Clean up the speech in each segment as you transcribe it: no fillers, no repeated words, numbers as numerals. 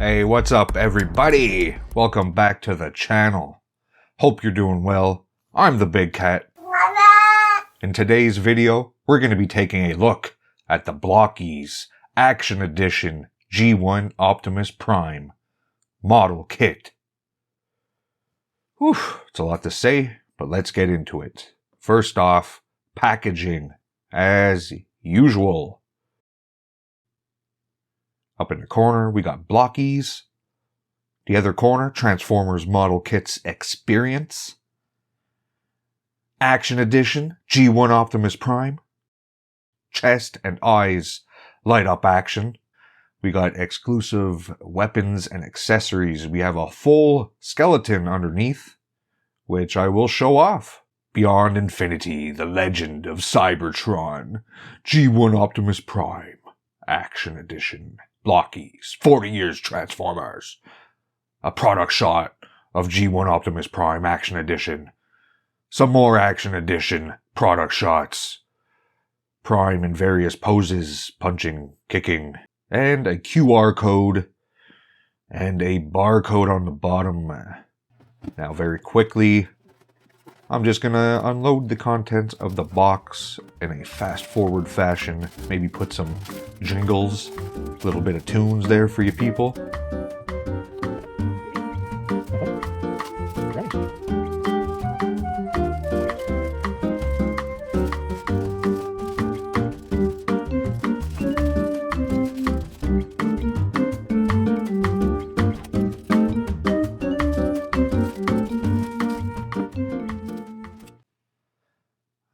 Hey, what's up everybody? Welcome back to the channel. Hope you're doing well. I'm the Big Cat. In today's video, we're going to be taking a look at the Blokees Action Edition G1 Optimus Prime model kit. Whew, it's a lot to say, but let's get into it. First off, packaging, as usual. Up in the corner, we got Blokees. The other corner, Transformers Model Kits Experience. Action Edition, G1 Optimus Prime. Chest and eyes light up action. We got exclusive weapons and accessories. We have a full skeleton underneath, which I will show off. Beyond Infinity, the Legend of Cybertron, G1 Optimus Prime, Action Edition. Blokees, 40 years Transformers. A product shot of G1 Optimus Prime Action Edition. Some more Action Edition product shots. Prime in various poses, punching, kicking, and a QR code and a barcode on the bottom. Now very quickly, I'm just gonna unload the contents of the box in a fast forward fashion. Maybe put some jingles, a little bit of tunes there for you people.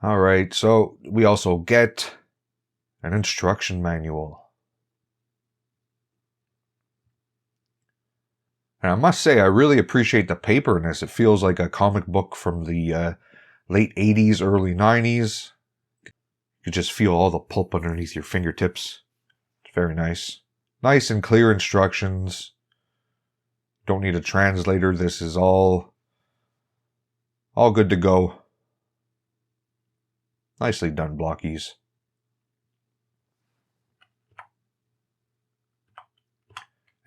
Alright, so we also get an instruction manual. And I must say, I really appreciate the paper in this. It feels like a comic book from the late 80s, early 90s. You just feel all the pulp underneath your fingertips. It's very nice. Nice and clear instructions. Don't need a translator. This is all good to go. Nicely done, Blokees.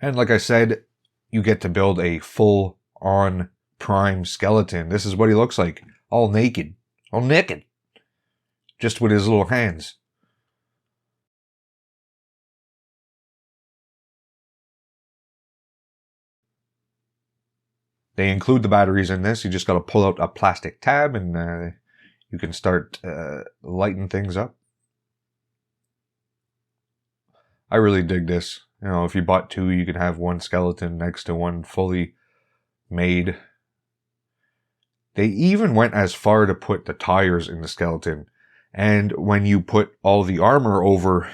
And like I said, you get to build a full-on Prime skeleton. This is what he looks like. All naked. All naked. Just with his little hands. They include the batteries in this. You just got to pull out a plastic tab and you can start lighting things up. I really dig this. You know, if you bought two, you could have one skeleton next to one fully made. They even went as far to put the tires in the skeleton. And when you put all the armor over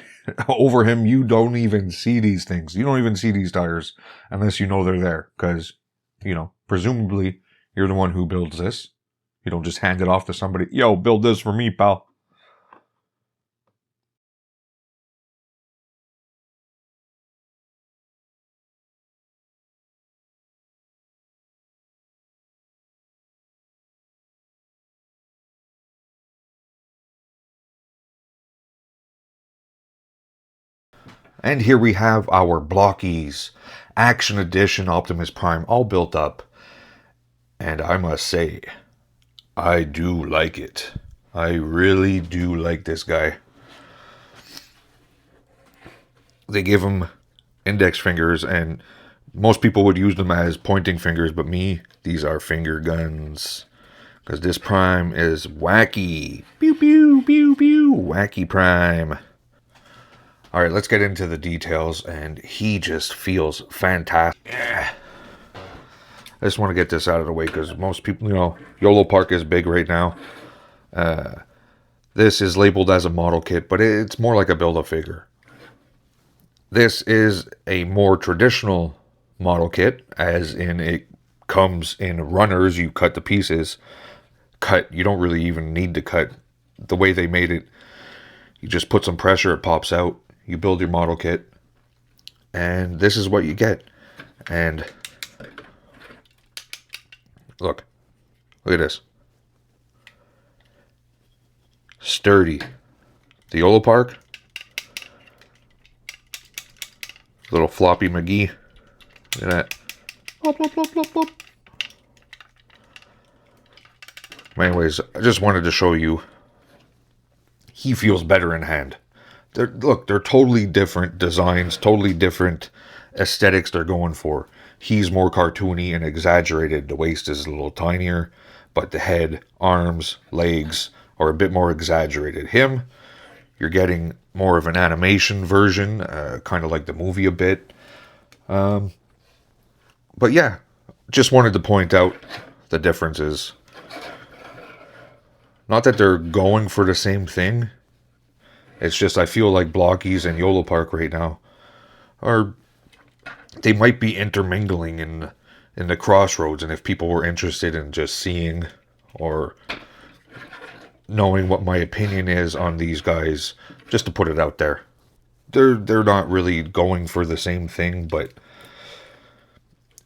him, you don't even see these things. You don't even see these tires unless you know they're there. Because, you know, presumably you're the one who builds this. You don't just hand it off to somebody. Yo, build this for me, pal. And here we have our Blokees Action Edition Optimus Prime all built up. And I must say, I do like it. I really do like this guy. They give him index fingers, and most people would use them as pointing fingers, but me, these are finger guns. Because this Prime is wacky. Pew, pew, pew, pew. Wacky Prime. Alright, let's get into the details, and he just feels fantastic. Yeah. I just want to get this out of the way, because most people, you know, YOLO Park is big right now. This is labeled as a model kit, but it's more like a build-a-figure. This is a more traditional model kit, as in it comes in runners. You cut the pieces. You don't really even need to cut. The way they made it, you just put some pressure, it pops out. You build your model kit, and this is what you get. And look at this. Sturdy. The YOLO Park. Little floppy McGee. Look at that. Plop, plop, plop, plop, plop. Anyways, I just wanted to show you he feels better in hand. They're totally different designs, totally different aesthetics they're going for. He's more cartoony and exaggerated. The waist is a little tinier, but the head, arms, legs are a bit more exaggerated. Him, you're getting more of an animation version, kind of like the movie a bit. But yeah, just wanted to point out the differences. Not that they're going for the same thing. It's just I feel like Blokees and YOLO Park right now they might be intermingling in the crossroads, and if people were interested in just seeing or knowing what my opinion is on these guys, just to put it out there, they're not really going for the same thing, but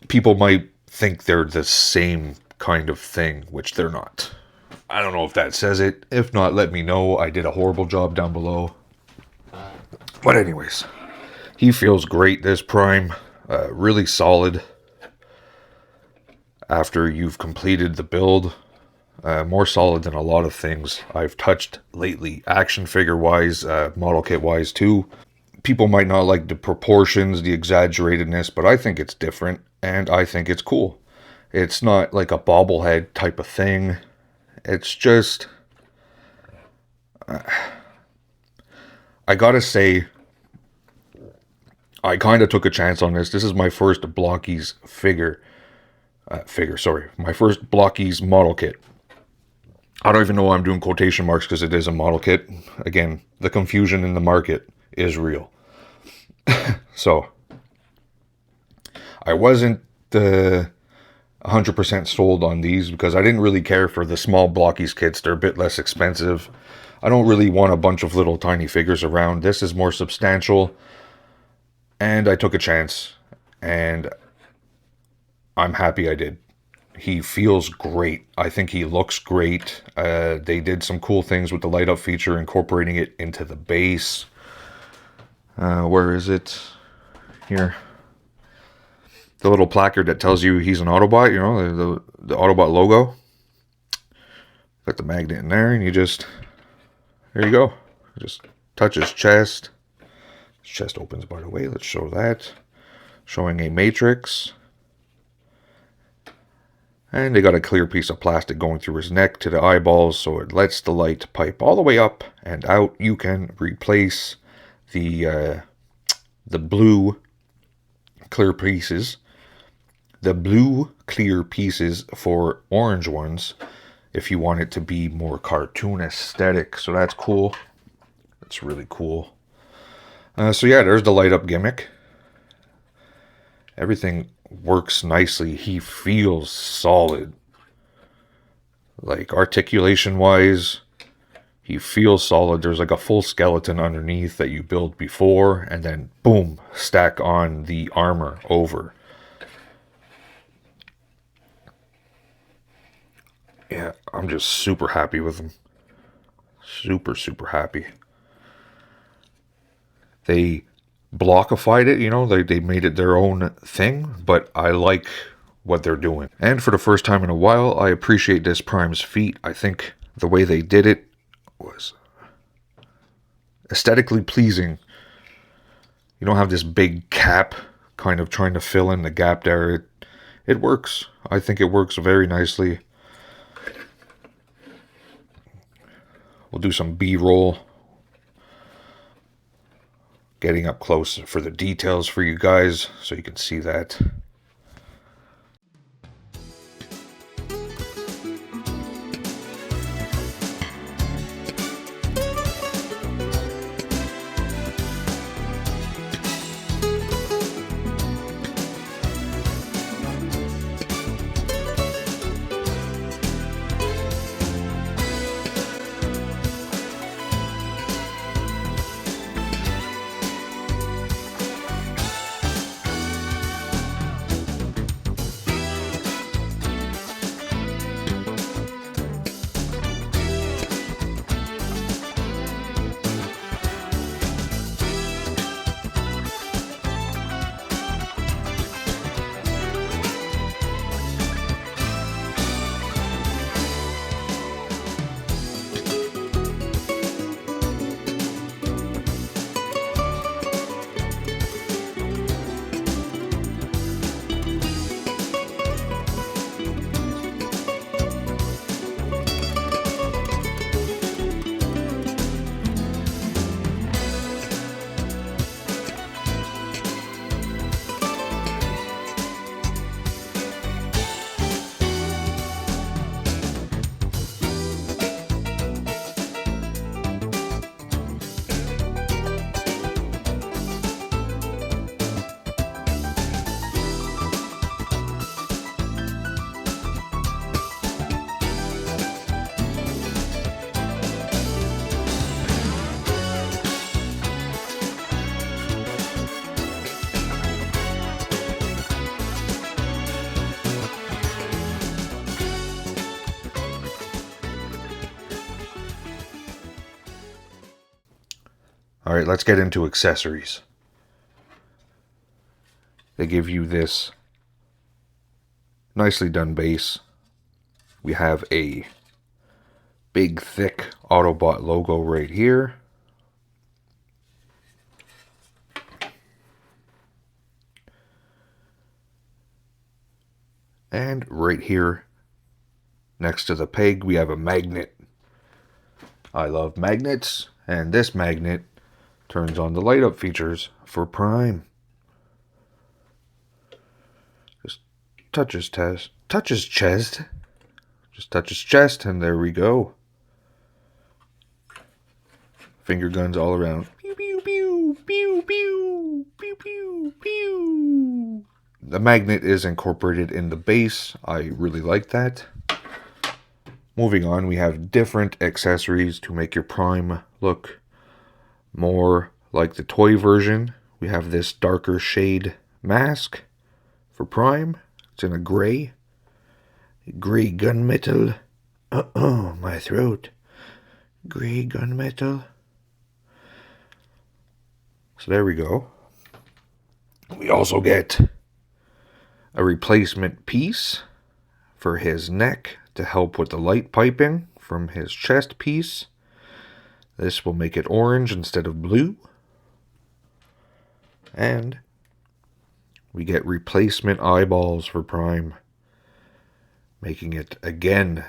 people might think they're the same kind of thing, which they're not. I don't know if that says it. If not, let me know. I did a horrible job down below. But anyways, he feels great, this Prime. Really solid after you've completed the build. More solid than a lot of things I've touched lately. Action figure wise, model kit wise too. People might not like the proportions, the exaggeratedness, but I think it's different and I think it's cool. It's not like a bobblehead type of thing. It's just, I gotta say, I kind of took a chance on this. This is my first Blokees my first Blokees model kit. I don't even know why I'm doing quotation marks because it is a model kit. Again, the confusion in the market is real. So, I wasn't 100% sold on these because I didn't really care for the small Blokees kits. They're a bit less expensive. I don't really want a bunch of little tiny figures around. This is more substantial. And I took a chance. And I'm happy I did. He feels great. I think he looks great. They did some cool things with the light up feature, incorporating it into the base. Where is it? Here. The little placard that tells you he's an Autobot, you know, the Autobot logo. Got the magnet in there, and there you go. Just touch his chest. His chest opens, by the way. Let's show that. Showing a matrix. And they got a clear piece of plastic going through his neck to the eyeballs, so it lets the light pipe all the way up and out. You can replace the blue clear pieces. The blue clear pieces for orange ones if you want it to be more cartoon aesthetic. So that's cool. That's really cool. So yeah, there's the light up gimmick. Everything works nicely. He feels solid. Like articulation wise, he feels solid. There's like a full skeleton underneath that you build before and then boom, stack on the armor over. Yeah, I'm just super happy with them. Super, super happy. They blockified it, you know, they made it their own thing, but I like what they're doing. And for the first time in a while, I appreciate this Prime's feet. I think the way they did it was aesthetically pleasing. You don't have this big cap kind of trying to fill in the gap there. It works. I think it works very nicely. We'll do some B-roll. Getting up close for the details for you guys so you can see that. Alright, let's get into accessories. They give you this nicely done base. We have a big, thick Autobot logo right here. And right here, next to the peg, we have a magnet. I love magnets, and this magnet turns on the light up features for Prime. Just touches chest. Just touches chest, and there we go. Finger guns all around. Pew, pew, pew, pew, pew, pew, pew, pew. The magnet is incorporated in the base. I really like that. Moving on, we have different accessories to make your Prime look more like the toy version. We have this darker shade mask for Prime. It's in a gray gunmetal. Uh-oh, my throat. Gray gunmetal. So there we go. We also get a replacement piece for his neck to help with the light piping from his chest piece. This will make it orange instead of blue. And we get replacement eyeballs for Prime, making it again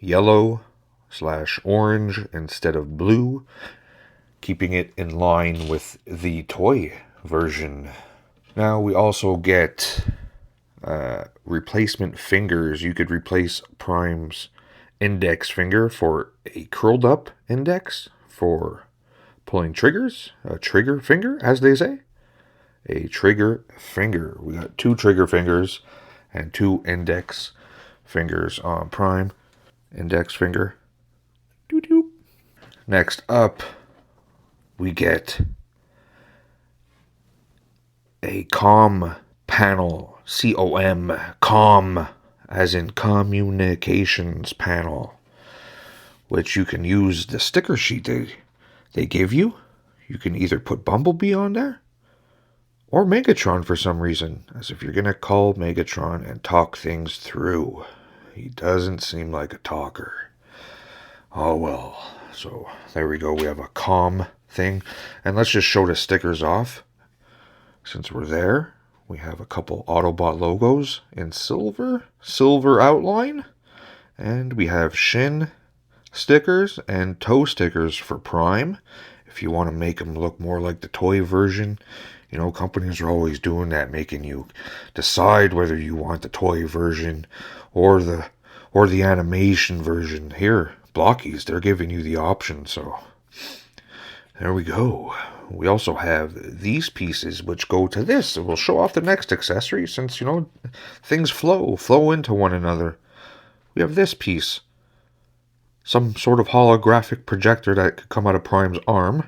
yellow/orange instead of blue, keeping it in line with the toy version. Now we also get replacement fingers. You could replace Prime's index finger for a curled up index for pulling triggers. A trigger finger, as they say. A trigger finger. We got 2 trigger fingers and 2 index fingers on Prime. Index finger. Doo-doo. Next up, we get a COM panel. C-O-M. COM, as in communications panel, which you can use the sticker sheet they give you. You can either put Bumblebee on there or Megatron for some reason, as if you're going to call Megatron and talk things through. He doesn't seem like a talker. Oh well. So there we go. We have a COM thing. And let's just show the stickers off. Since we're there, we have a couple Autobot logos in silver outline. And we have shin stickers and toe stickers for Prime. If you want to make them look more like the toy version. You know, companies are always doing that, making you decide whether you want the toy version or the animation version. Here, Blokees, they're giving you the option, so there we go. We also have these pieces which go to this. We'll show off the next accessory since, you know, things flow into one another. We have this piece. Some sort of holographic projector that could come out of Prime's arm.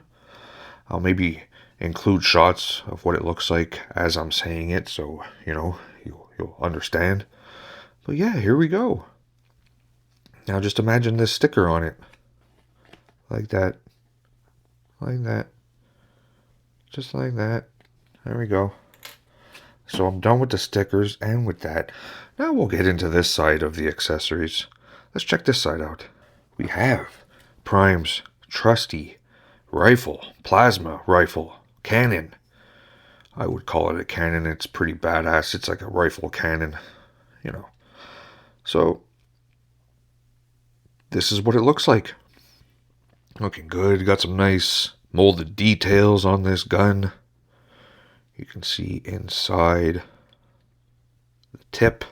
I'll maybe include shots of what it looks like as I'm saying it, so, you know, you'll understand. But yeah, here we go. Now just imagine this sticker on it. Like that. Like that. Just like that. There we go. So I'm done with the stickers and with that. Now we'll get into this side of the accessories. Let's check this side out. We have Prime's trusty rifle, plasma rifle, cannon. I would call it a cannon. It's pretty badass. It's like a rifle cannon, you know. So this is what it looks like. Looking good. Got some nice molded details on this gun. You can see inside the tip.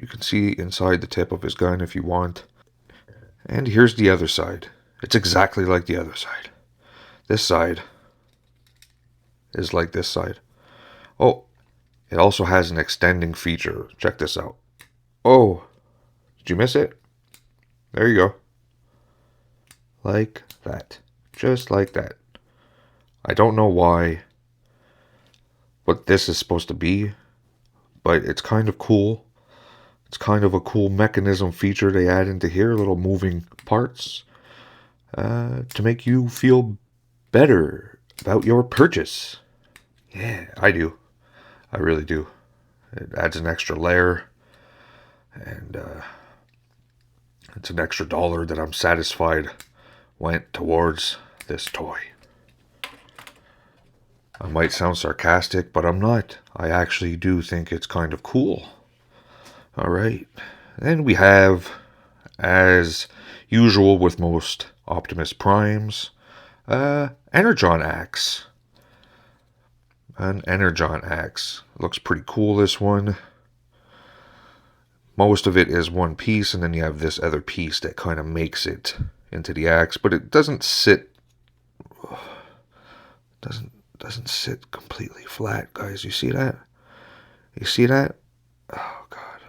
You can see inside the tip of his gun if you want. And here's the other side. It's exactly like the other side. This side is like this side. Oh, it also has an extending feature. Check this out. Oh, did you miss it? There you go. Like that. Just like that. I don't know what this is supposed to be, but it's kind of cool. It's kind of a cool mechanism feature they add into here, little moving parts, to make you feel better about your purchase? Yeah, I do. I really do. It adds an extra layer, and it's an extra dollar that I'm satisfied went towards this toy. I might sound sarcastic, but I'm not. I actually do think it's kind of cool. Alright. Then we have, as usual with most Optimus Primes, Energon Axe. An Energon Axe. Looks pretty cool, this one. Most of it is one piece, and then you have this other piece that kind of makes it into the axe, but it doesn't sit sit completely flat, guys. You see that? You see that? Oh god.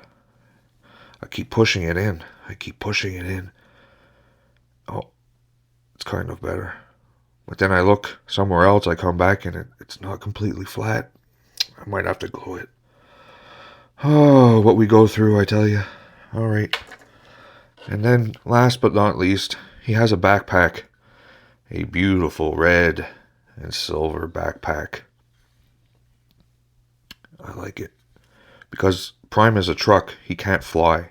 I keep pushing it in. Oh, it's kind of better. But then I look somewhere else, I come back and it's not completely flat. I might have to glue it. Oh, what we go through, I tell you. Alright. And then, last but not least, he has a backpack. A beautiful red and silver backpack. I like it. Because Prime is a truck, he can't fly.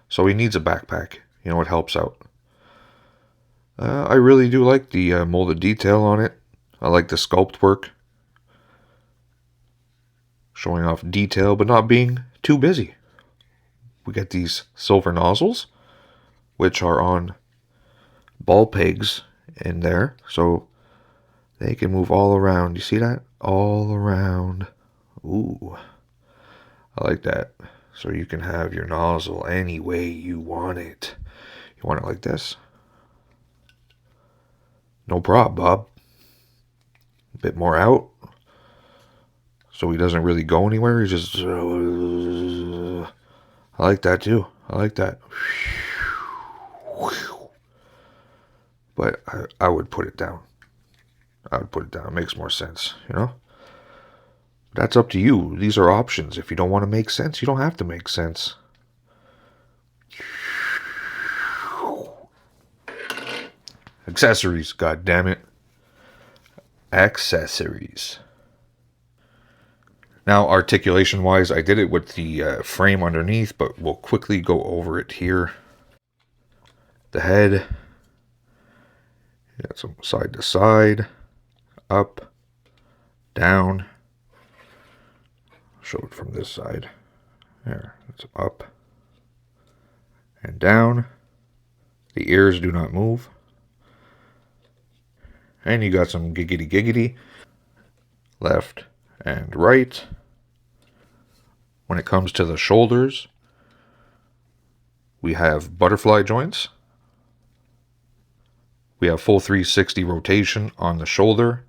So he needs a backpack. You know, it helps out. I really do like the molded detail on it. I like the sculpt work. Showing off detail, but not being too busy. We get these silver nozzles, which are on ball pegs in there, so they can move all around. You see that? All around. Ooh. I like that. So you can have your nozzle any way you want it. You want it like this? No prob, Bob. A bit more out. So he doesn't really go anywhere. He just... I like that too. I like that. But I would put it down. It makes more sense, you know? That's up to you. These are options. If you don't want to make sense, you don't have to make sense. Accessories, god damn it. Accessories. Now, articulation-wise, I did it with the frame underneath, but we'll quickly go over it here. The head. Got some side to side. Up. Down. Show it from this side. There. It's up. And down. The ears do not move. And you got some giggity giggity. Left and right. When it comes to the shoulders, we have butterfly joints. We have full 360 rotation on the shoulder.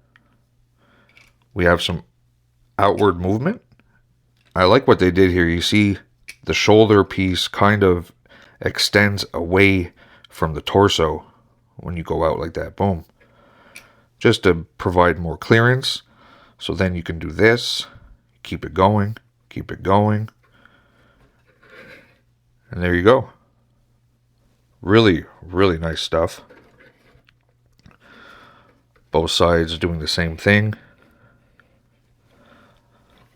We have some outward movement. I like what they did here. You see the shoulder piece kind of extends away from the torso when you go out like that. Boom. Just to provide more clearance. So then you can do this. Keep it going. Keep it going. And there you go. Really, really nice stuff. Both sides doing the same thing.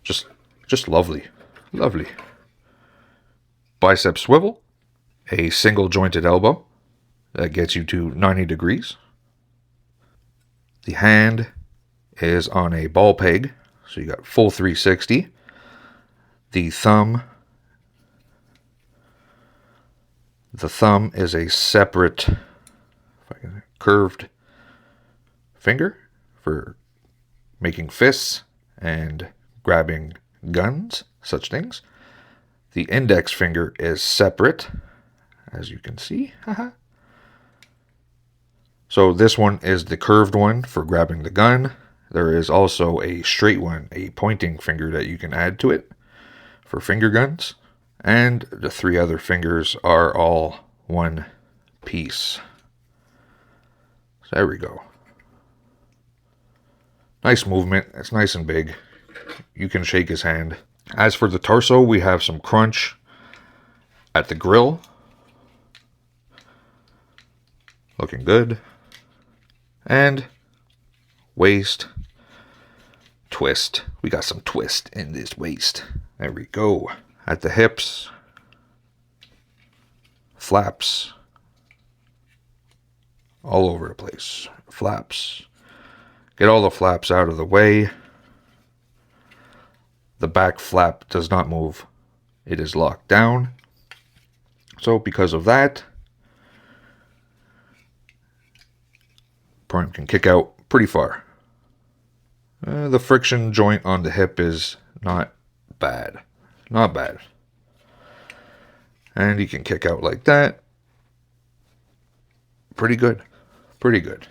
Just lovely. Lovely. Bicep swivel. A single jointed elbow. That gets you to 90 degrees. The hand is on a ball peg. So you got full 360. The thumb is a separate curved finger for making fists and grabbing guns, such things. The index finger is separate, as you can see. So this one is the curved one for grabbing the gun. There is also a straight one, a pointing finger that you can add to it for finger guns. And the three other fingers are all one piece. So there we go. Nice movement. It's nice and big. You can shake his hand. As for the torso, we have some crunch at the grill. Looking good. And waist, twist. We got some twist in this waist. There we go. At the hips, flaps, all over the place. Flaps. Get all the flaps out of the way. The back flap does not move. It is locked down. So because of that, Prime can kick out pretty far. The friction joint on the hip is not bad. Not bad. And he can kick out like that. Pretty good. Pretty good.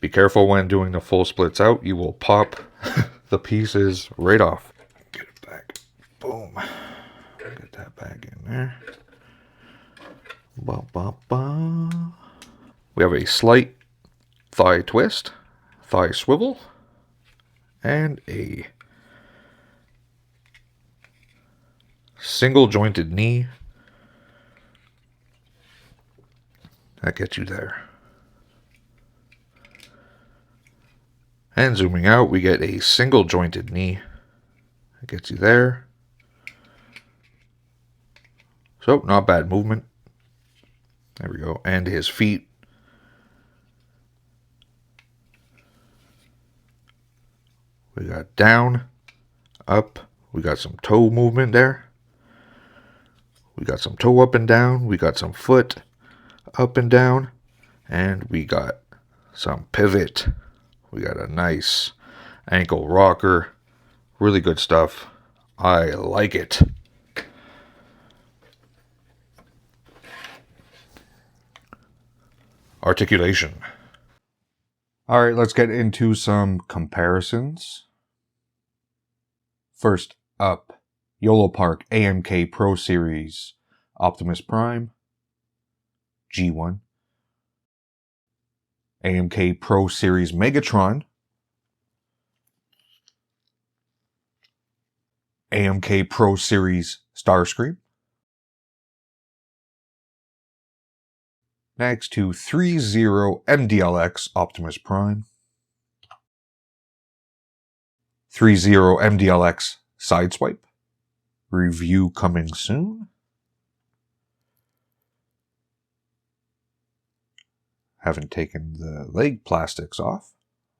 Be careful when doing the full splits out. You will pop the pieces right off. Get it back. Boom. Get that back in there. Ba, ba, ba. We have a slight thigh twist, thigh swivel, and a single jointed knee. That gets you there. And zooming out, we get a single jointed knee. That gets you there. So, not bad movement. There we go. And his feet. We got down, up. We got some toe movement there. We got some toe up and down. We got some foot up and down. And we got some pivot. We got a nice ankle rocker. Really good stuff. I like it. Articulation. All right, let's get into some comparisons. First up, YOLO Park AMK Pro Series Optimus Prime G1. AMK Pro Series Megatron. AMK Pro Series Starscream. Next to 3.0 MDLX Optimus Prime. 3.0 MDLX Sideswipe. Review coming soon. Haven't taken the leg plastics off.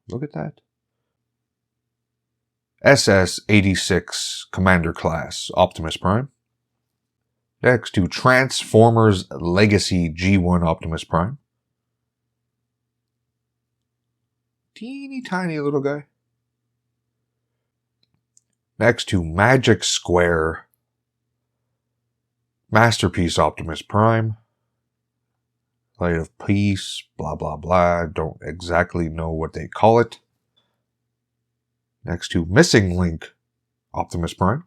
Look at that. SS-86 Commander Class Optimus Prime. Next to Transformers Legacy G1 Optimus Prime. Teeny tiny little guy. Next to Magic Square Masterpiece Optimus Prime. Light of Peace, blah blah blah. Don't exactly know what they call it. Next to Missing Link Optimus Prime.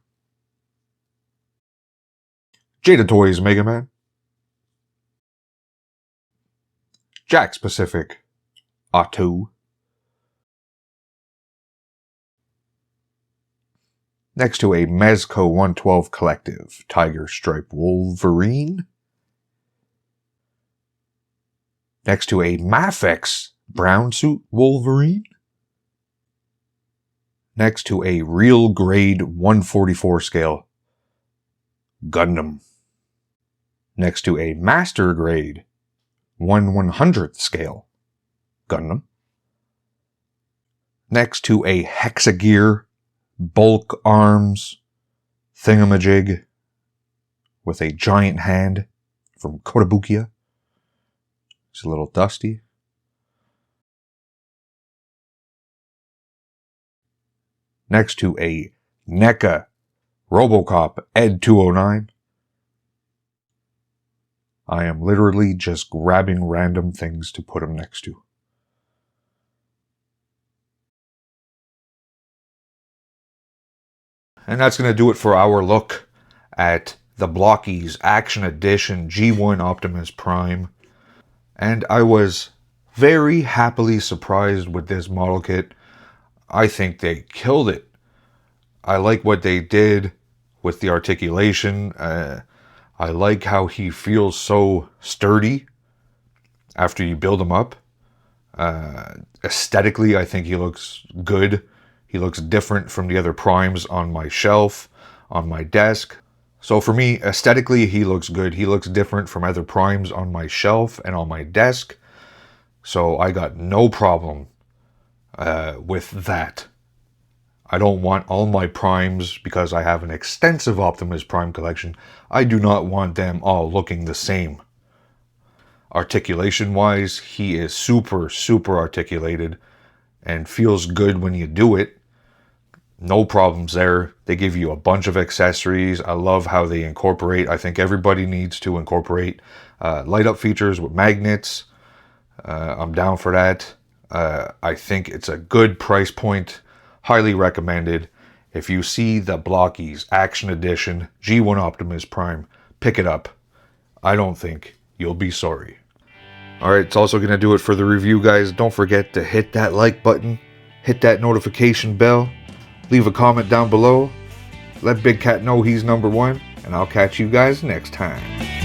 Jada Toys Mega Man. Jakks Pacific Otto. Next to a Mezco 112 Collective Tiger Stripe Wolverine. Next to a Mafex Brown Suit Wolverine. Next to a Real Grade 144 scale Gundam. Next to a Master Grade 1/100th scale Gundam. Next to a Hexagear Bulk Arms Thingamajig with a giant hand from Kotobukiya. It's a little dusty. Next to a NECA Robocop Ed 209. I am literally just grabbing random things to put them next to. And that's going to do it for our look at the Blokees Action Edition G1 Optimus Prime. And I was very happily surprised with this model kit. I think they killed it. I like what they did with the articulation. I like how he feels so sturdy after you build him up. Aesthetically, I think he looks good. He looks different from the other primes on my shelf, on my desk. So for me, aesthetically, he looks good. He looks different from other primes on my shelf and on my desk. So I got no problem with that. I don't want all my primes, because I have an extensive Optimus Prime collection, I do not want them all looking the same. Articulation-wise, he is super, super articulated and feels good when you do it. No problems there. They give you a bunch of accessories. I love how they incorporate. I think everybody needs to incorporate light up features with magnets. I'm down for that. I think it's a good price point. Highly recommended. If you see the Blokees Action Edition G1 Optimus Prime, pick it up. I don't think you'll be sorry. Alright, it's also going to do it for the review, guys. Don't forget to hit that like button, hit that notification bell, leave a comment down below, let Big Cat know he's number one, and I'll catch you guys next time.